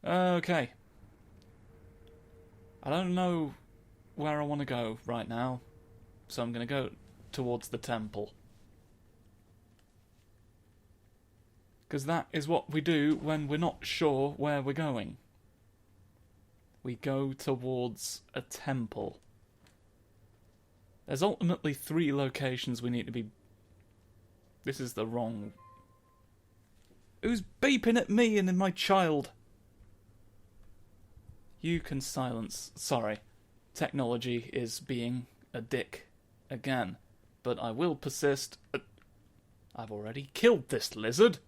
Okay. I don't know where I want to go right now, so I'm going to go towards the temple. Because that is what we do when we're not sure where we're going. We go towards a temple. There's ultimately 3 locations we need to be... This is the wrong... Who's beeping at me and my child? You can silence... Sorry. Technology is being a dick again. But I will persist. I've already killed this lizard.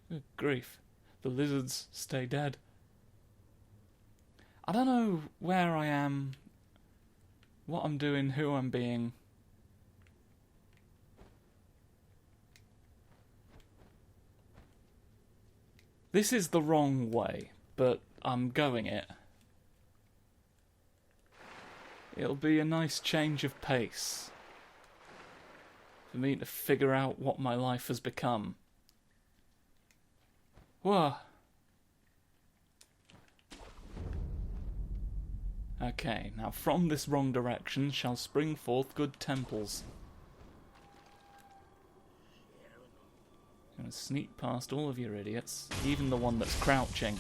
Good grief. The lizards stay dead. I don't know where I am, what I'm doing, who I'm being. This is the wrong way, but I'm going it. It'll be a nice change of pace for me to figure out what my life has become. Whoa. Okay, now from this wrong direction shall spring forth good temples. I'm gonna sneak past all of your idiots, even the one that's crouching.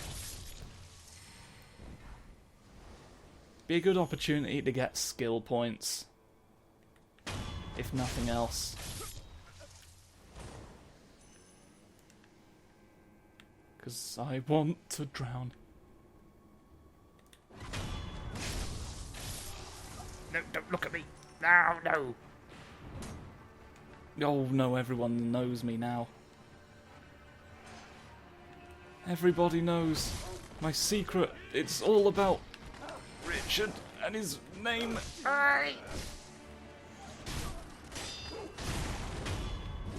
Be a good opportunity to get skill points, if nothing else. Because I want to drown. No, don't look at me. No, no. Oh no, everyone knows me now. Everybody knows my secret. It's all about Richard and his name. Aye.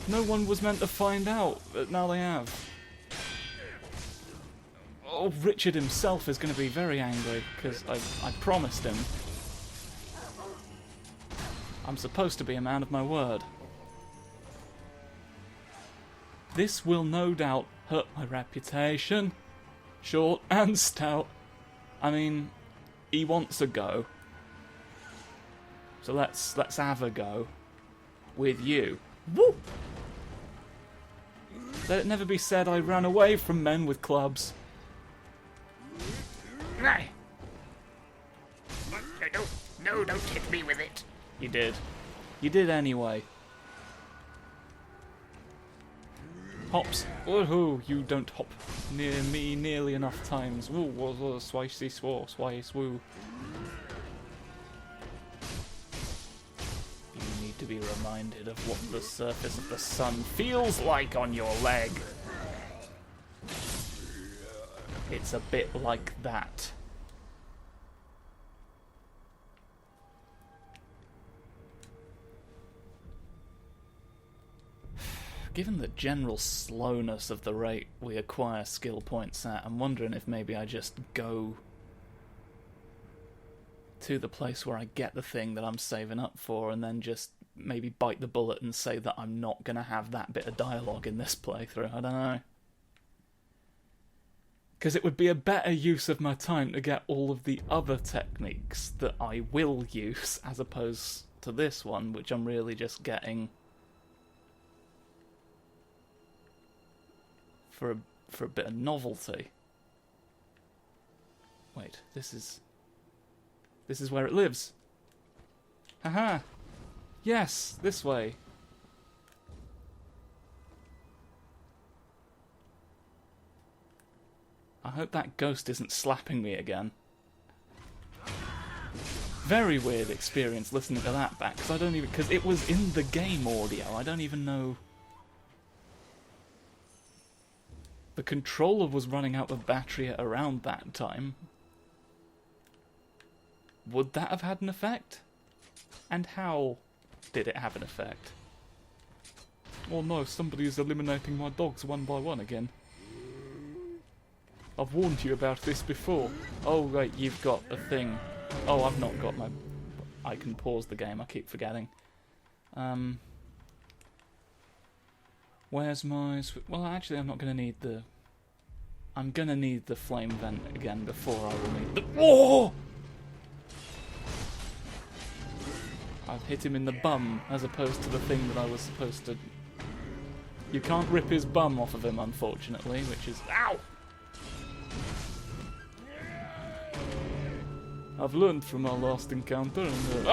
No one was meant to find out, but now they have. Oh, Richard himself is going to be very angry, because I promised him. I'm supposed to be a man of my word. This will no doubt hurt my reputation. Short and stout. I mean, he wants a go. So let's have a go. With you. Woo! Let it never be said I ran away from men with clubs. Aye. No, don't hit me with it. You did. You did anyway. Hops. Woohoo! You don't hop near me nearly enough times. Woo, woo, swicey, swore, swice, woo. You need to be reminded of what the surface of the sun feels like on your leg. It's a bit like that. Given the general slowness of the rate we acquire skill points at, I'm wondering if maybe I just go to the place where I get the thing that I'm saving up for and then just maybe bite the bullet and say that I'm not going to have that bit of dialogue in this playthrough. I don't know. Because it would be a better use of my time to get all of the other techniques that I will use as opposed to this one, which I'm really just getting for a bit of novelty. Wait, this is where it lives. Haha. Yes, this way. I hope that ghost isn't slapping me again. Very weird experience listening to that back, because it was in the game audio. I don't even know. The controller was running out of battery at around that time. Would that have had an effect? And how did it have an effect? Oh no, somebody is eliminating my dogs one by one again. I've warned you about this before. Oh wait, you've got a thing. Oh, I've not got my... I can pause the game, I keep forgetting. Where's my... Well, actually, I'm not going to need the... I'm going to need the flame vent again before I will need the... Oh! I've hit him in the bum, as opposed to the thing that I was supposed to... You can't rip his bum off of him, unfortunately, which is... Ow! I've learned from our last encounter and...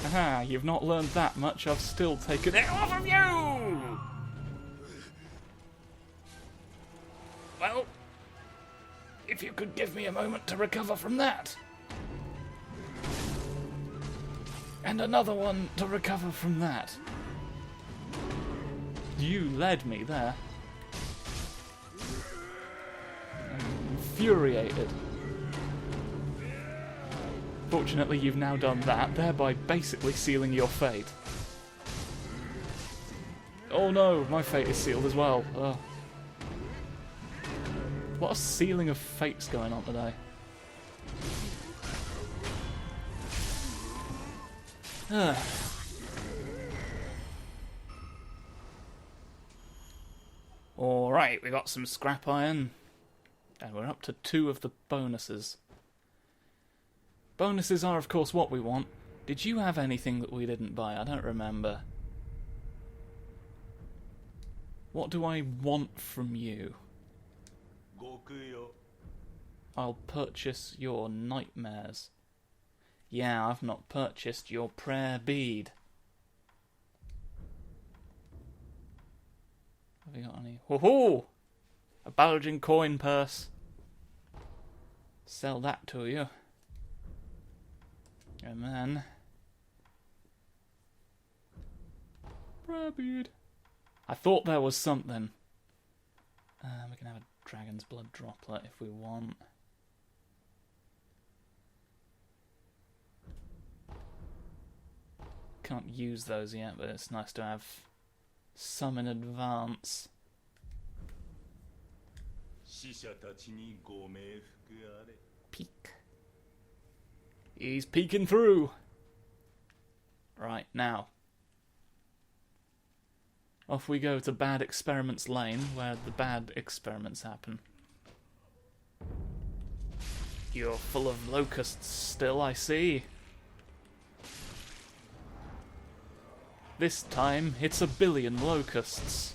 Aha, you've not learned that much, I've still taken it off of you! Well, if you could give me a moment to recover from that. And another one to recover from that. You led me there. I'm infuriated. Fortunately, you've now done that, thereby basically sealing your fate. Oh no, my fate is sealed as well. Ugh. A lot of sealing of fates going on today. Alright, we got some scrap iron. And we're up to 2 of the bonuses. Bonuses are, of course, what we want. Did you have anything that we didn't buy? I don't remember. What do I want from you? I'll purchase your nightmares. Yeah, I've not purchased your prayer bead. Have you got any? Woohoo! A bulging coin purse. Sell that to you. And then... prayer bead. I thought there was something. We can have a dragon's blood droplet if we want. Can't use those yet, but it's nice to have some in advance. Peek. He's peeking through. Right, now. Off we go to Bad Experiments Lane, where the bad experiments happen. You're full of locusts still, I see. This time, it's 1 billion locusts.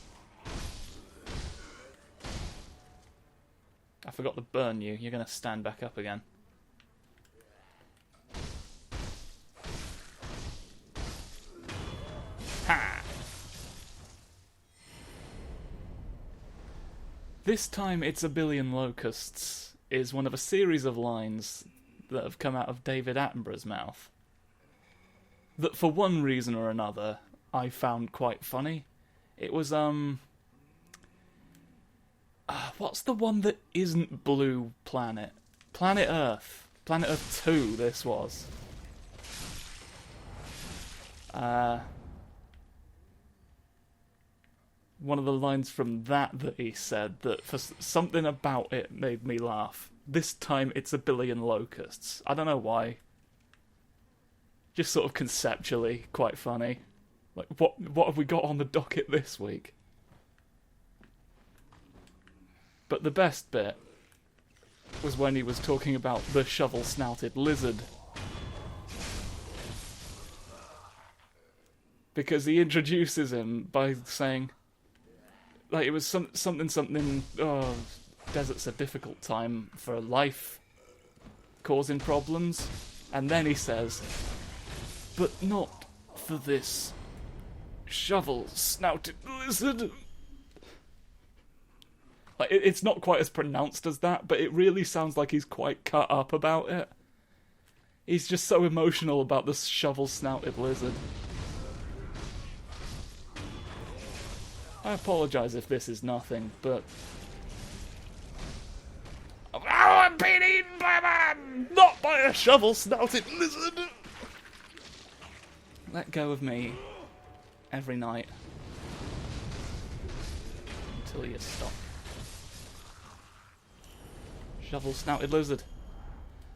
I forgot to burn you. You're going to stand back up again. Ha! This time, it's 1 billion locusts is one of a series of lines that have come out of David Attenborough's mouth. That for one reason or another, I found quite funny. It was, what's the one that isn't Blue Planet? Planet Earth. Planet Earth 2, this was. One of the lines from that he said, that for something about it made me laugh. This time it's 1 billion locusts. I don't know why. Just sort of conceptually quite funny. Like, what have we got on the docket this week? But the best bit was when he was talking about the shovel-snouted lizard. Because he introduces him by saying, like, it was something, oh, desert's a difficult time for life, causing problems. And then he says, but not for this shovel-snouted lizard. Like, it's not quite as pronounced as that, but it really sounds like he's quite cut up about it. He's just so emotional about this shovel-snouted lizard. I apologise if this is nothing, but... oh, I'm being eaten by a man! Not by a shovel-snouted lizard! Let go of me every night until you stop. Shovel-snouted lizard.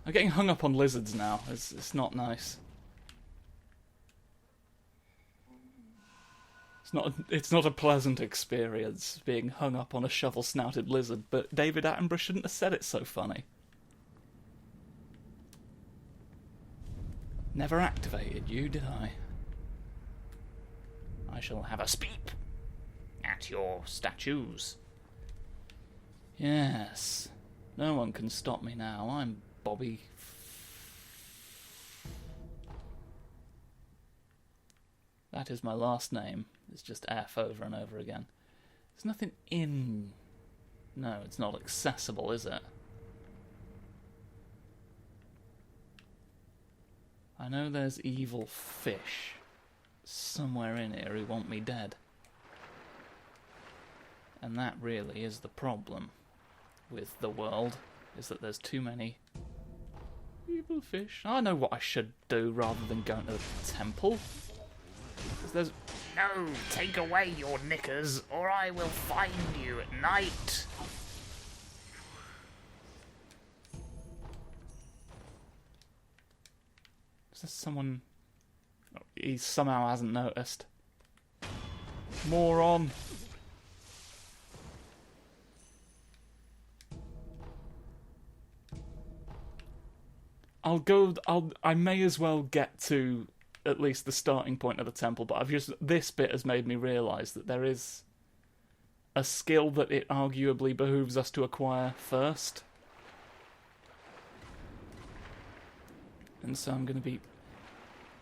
I'm getting hung up on lizards now. It's not nice. It's not a pleasant experience being hung up on a shovel-snouted lizard, but David Attenborough shouldn't have said it so funny. Never activated you, did I? I shall have a speep at your statues. Yes. No one can stop me now. I'm Bobby. That is my last name. It's just F over and over again. There's nothing in... No, it's not accessible, is it? I know there's evil fish somewhere in here who want me dead. And that really is the problem with the world, is that there's too many evil fish. I know what I should do rather than going to the temple. There's... No, take away your knickers, or I will find you at night. Is there someone... Oh, he somehow hasn't noticed. Moron! I may as well get to at least the starting point of the temple, but this bit has made me realise that there is a skill that it arguably behooves us to acquire first. And so I'm going to be...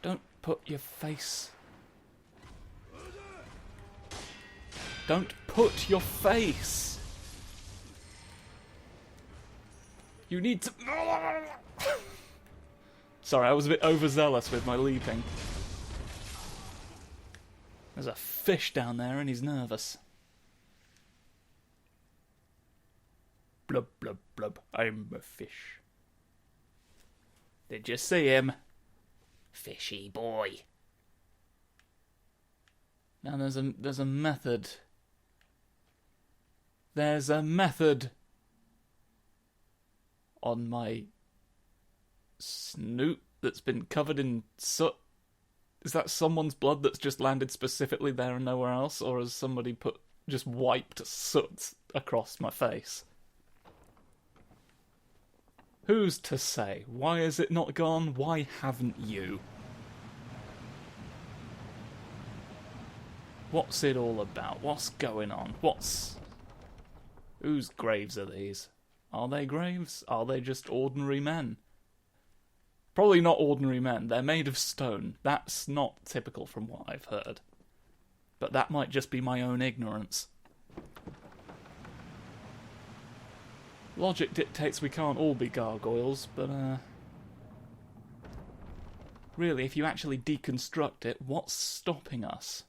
Don't put your face... Don't put your face! You need to... Sorry, I was a bit overzealous with my leaping. There's a fish down there and he's nervous. Blub, blub, blub. I'm a fish. Did you see him? Fishy boy. Now there's a method. There's a method on my snoot that's been covered in soot. Is that someone's blood that's just landed specifically there and nowhere else, or has somebody just wiped soot across my face? Who's to say? Why is it not gone? Why haven't you? What's it all about? What's going on? Whose graves are these? Are they graves? Are they just ordinary men? Probably not ordinary men. They're made of stone. That's not typical from what I've heard. But that might just be my own ignorance. Logic dictates we can't all be gargoyles, but really, if you actually deconstruct it, what's stopping us?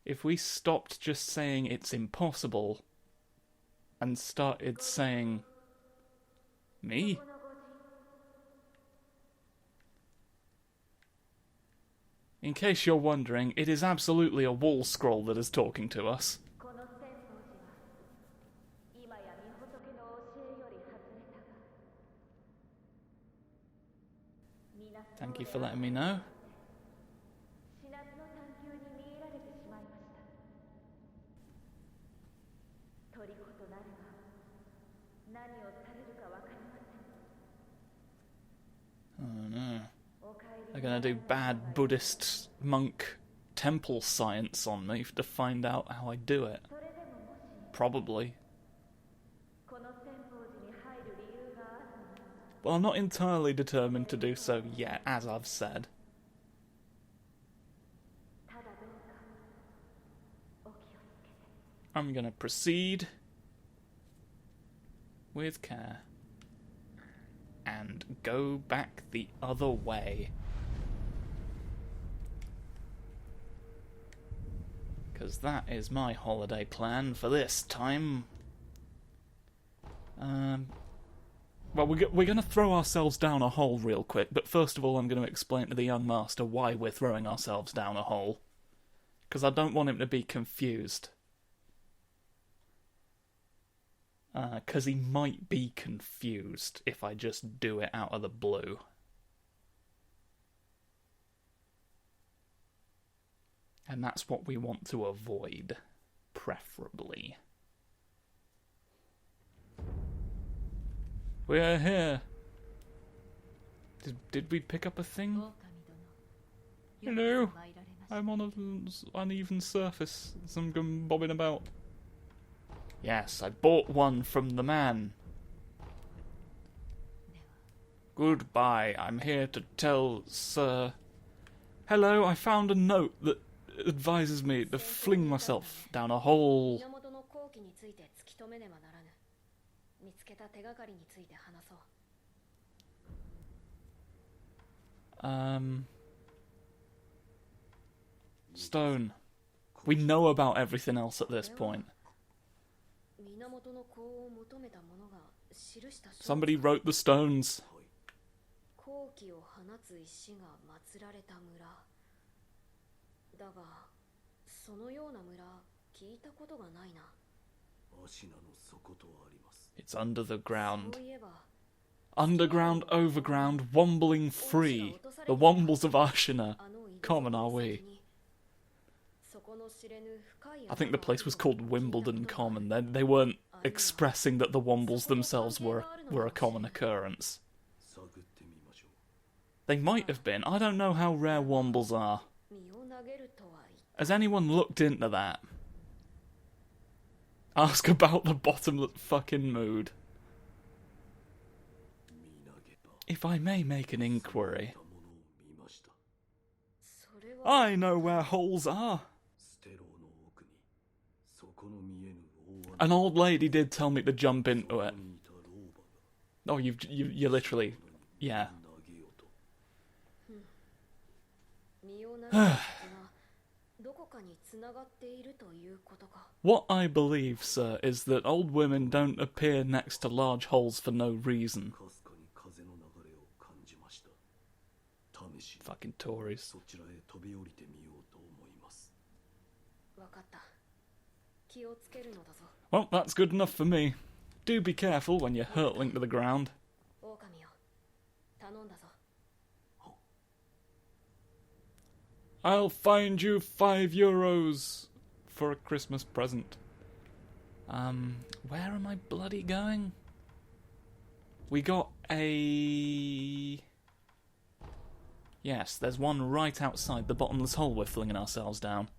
If we stopped just saying it's impossible and started saying, me? In case you're wondering, it is absolutely a wall scroll that is talking to us. Thank you for letting me know. Oh no. They're gonna do bad Buddhist monk temple science on me to find out how I do it. Probably. Well, I'm not entirely determined to do so yet, as I've said. I'm gonna proceed with care and go back the other way. Because that is my holiday plan for this time. Well, we're going to throw ourselves down a hole real quick, but first of all I'm going to explain to the young master why we're throwing ourselves down a hole. Because I don't want him to be confused. Because he might be confused if I just do it out of the blue. And that's what we want to avoid, preferably. We're here. Did we pick up a thing? Hello. I'm on an uneven surface. Some gum bobbing about. Yes, I bought one from the man. Goodbye. I'm here to tell Sir. Hello, I found a note that advises me to fling myself down a hole. Stone. We know about everything else at this point. Somebody wrote the stones. It's under the ground. Underground, overground, wombling free. The wombles of Ashina. Common are we. I think the place was called Wimbledon Common. They weren't expressing that the wombles themselves were a common occurrence. They might have been. I don't know how rare wombles are. Has anyone looked into that? Ask about the bottomless fucking mood. If I may make an inquiry. I know where holes are. An old lady did tell me to jump into it. Oh, you literally... Yeah. What I believe, sir, is that old women don't appear next to large holes for no reason. Fucking Tories. Well, that's good enough for me. Do be careful when you're hurtling to the ground. I'll find you €5 for a Christmas present. Where am I bloody going? We got a... Yes, there's one right outside the bottomless hole we're flinging ourselves down.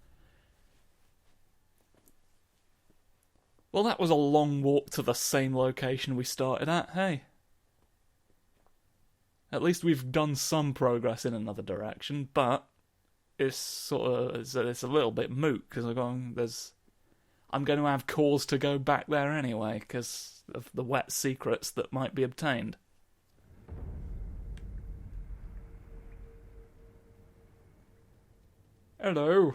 Well, that was a long walk to the same location we started at, hey? At least we've done some progress in another direction, but it's sort of it's a little bit moot because I'm going to have cause to go back there anyway because of the wet secrets that might be obtained. Hello.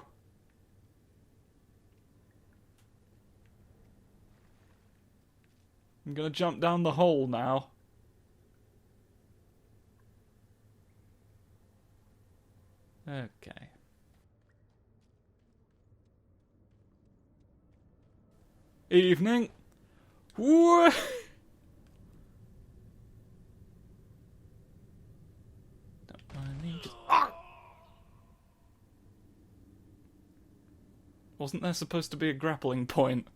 I'm gonna jump down the hole now. Okay. Evening. Whoa! Wasn't there supposed to be a grappling point?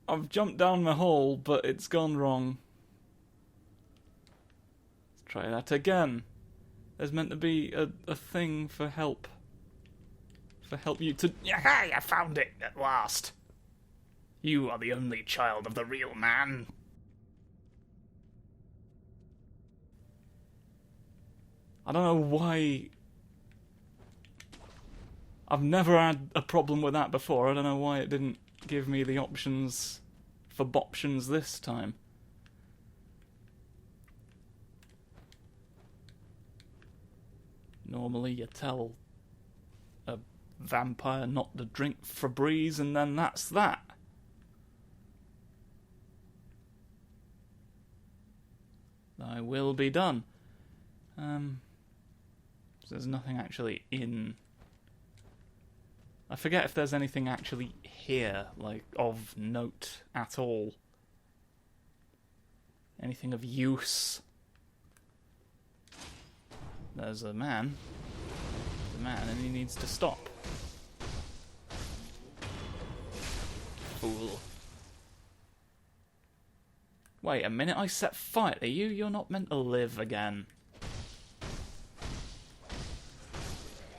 I've jumped down the hole, but it's gone wrong. Let's try that again. There's meant to be a thing for help. For help you to... Yay, I found it at last. You are the only child of the real man. I don't know why... I've never had a problem with that before. I don't know why it didn't give me the options for boptions this time. Normally you tell a vampire not to drink Febreze and then that's that. I will be done. There's nothing actually in... I forget if there's anything actually here, like, of note at all. Anything of use. There's a man. There's a man, and he needs to stop. Fool. Wait a minute, I set fire to you? You're not meant to live again.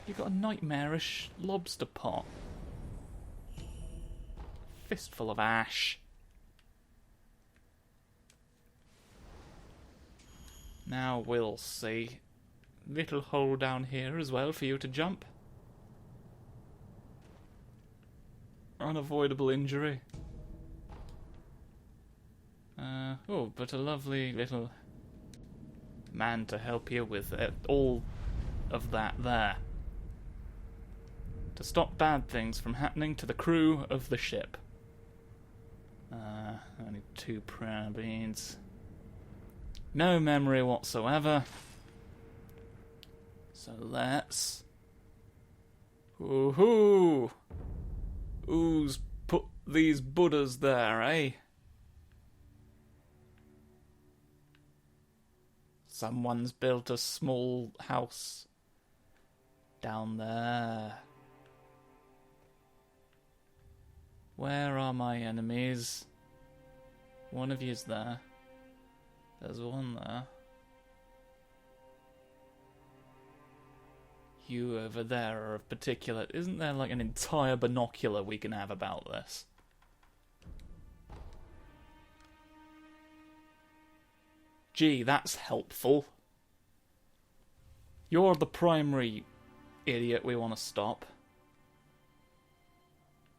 You got a nightmarish lobster pot. Fistful of ash. Now we'll see. Little hole down here as well for you to jump. Unavoidable injury. Oh, but a lovely little man to help you with all of that there. To stop bad things from happening to the crew of the ship. Only 2 prayer beads. No memory whatsoever. So let's... Woohoo! Who's put these Buddhas there, eh? Someone's built a small house down there. Where are my enemies? One of you's there. There's one there. You over there are of particular... Isn't there like an entire binocular we can have about this? Gee, that's helpful. You're the primary idiot we want to stop.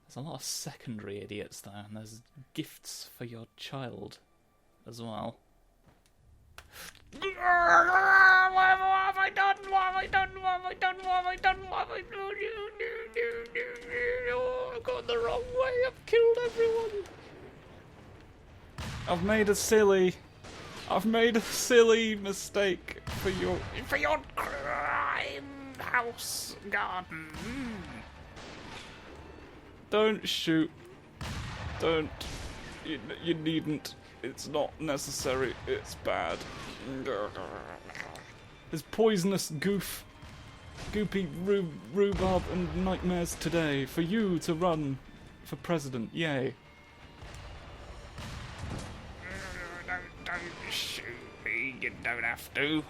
There's a lot of secondary idiots though, and there's gifts for your child as well. What have I done? What have I done? What have I done? What have I done? What have I done? Oh, I've gone the wrong way. I've killed everyone. I've made a silly mistake for your crime house garden. Don't shoot. Don't. You needn't. It's not necessary. It's bad. There's poisonous goopy rhubarb and nightmares today for you to run for president. Yay. Don't shoot me. You don't have to.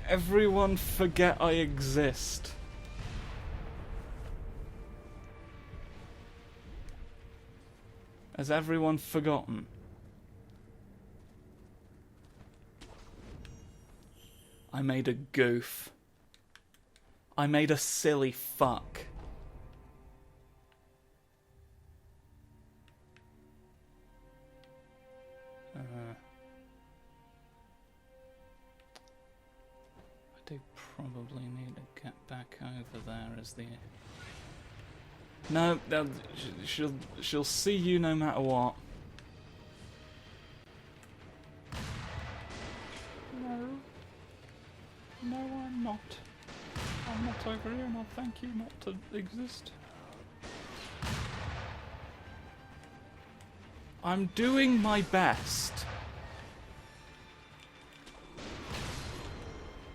Everyone forget I exist. Has everyone forgotten? I made a goof. I made a silly fuck. I do probably need to get back over there as the... No, she'll see you no matter what. No, I'm not. I'm not over here, and I'll thank you not to exist. I'm doing my best.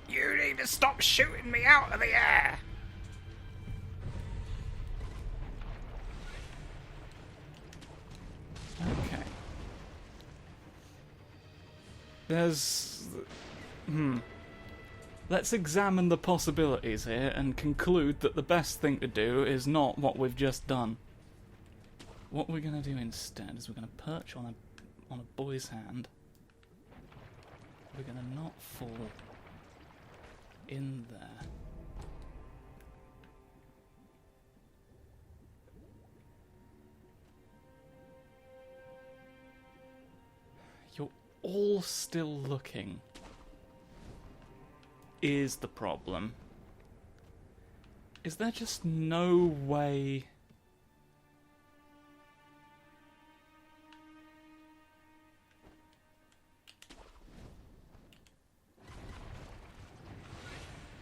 You need to stop shooting me out of the air. Okay. There's... Let's examine the possibilities here and conclude that the best thing to do is not what we've just done. What we're going to do instead is we're going to perch on a boy's hand. We're going to not fall in there. You're all still looking. Is the problem. Is there just no way...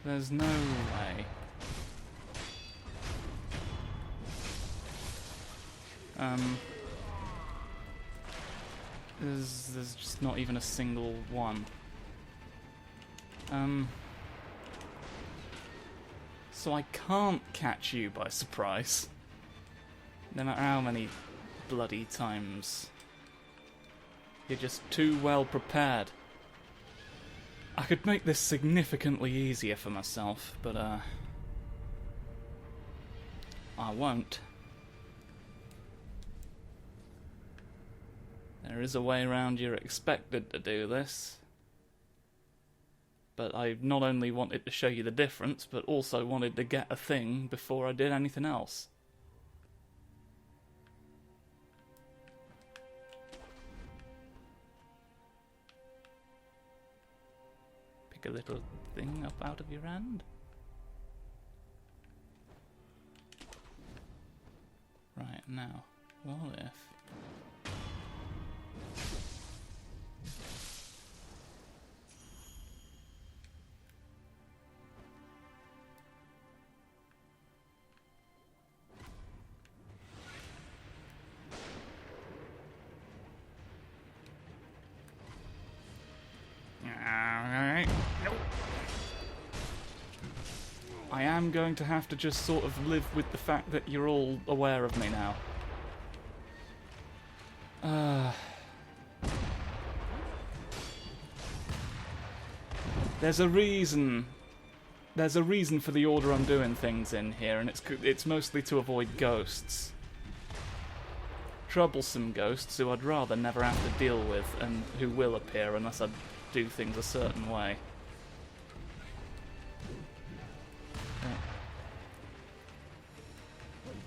There's no way. There's just not even a single one. So I can't catch you by surprise. No matter how many bloody times. You're just too well prepared. I could make this significantly easier for myself, but I won't. There is a way around you're expected to do this. But I not only wanted to show you the difference, but also wanted to get a thing before I did anything else. Pick a little thing up out of your hand. Right, now, what if... I am going to have to just sort of live with the fact that you're all aware of me now. There's a reason. There's a reason for the order I'm doing things in here, and it's mostly to avoid ghosts. Troublesome ghosts who I'd rather never have to deal with, and who will appear unless I do things a certain way.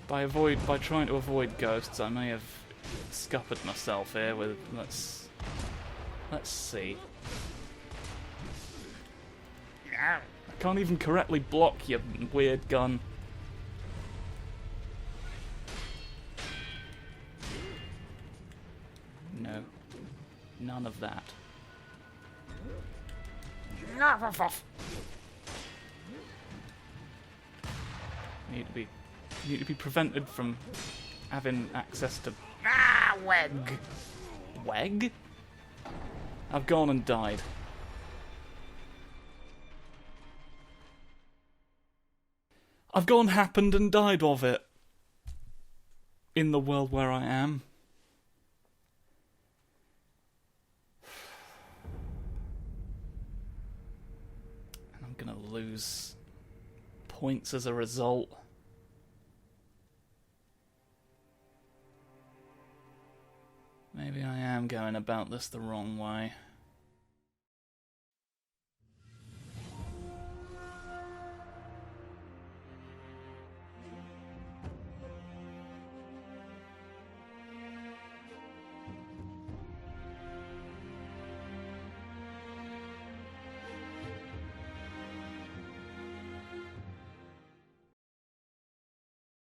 By trying to avoid ghosts, I may have scuppered myself here with... Let's see. I can't even correctly block your weird gun. No. None of that. Need to be prevented from having access to... Weg! Weg? I've gone and died. I've gone, happened, and died of it. In the world where I am. And I'm gonna lose points as a result. Maybe I am going about this the wrong way.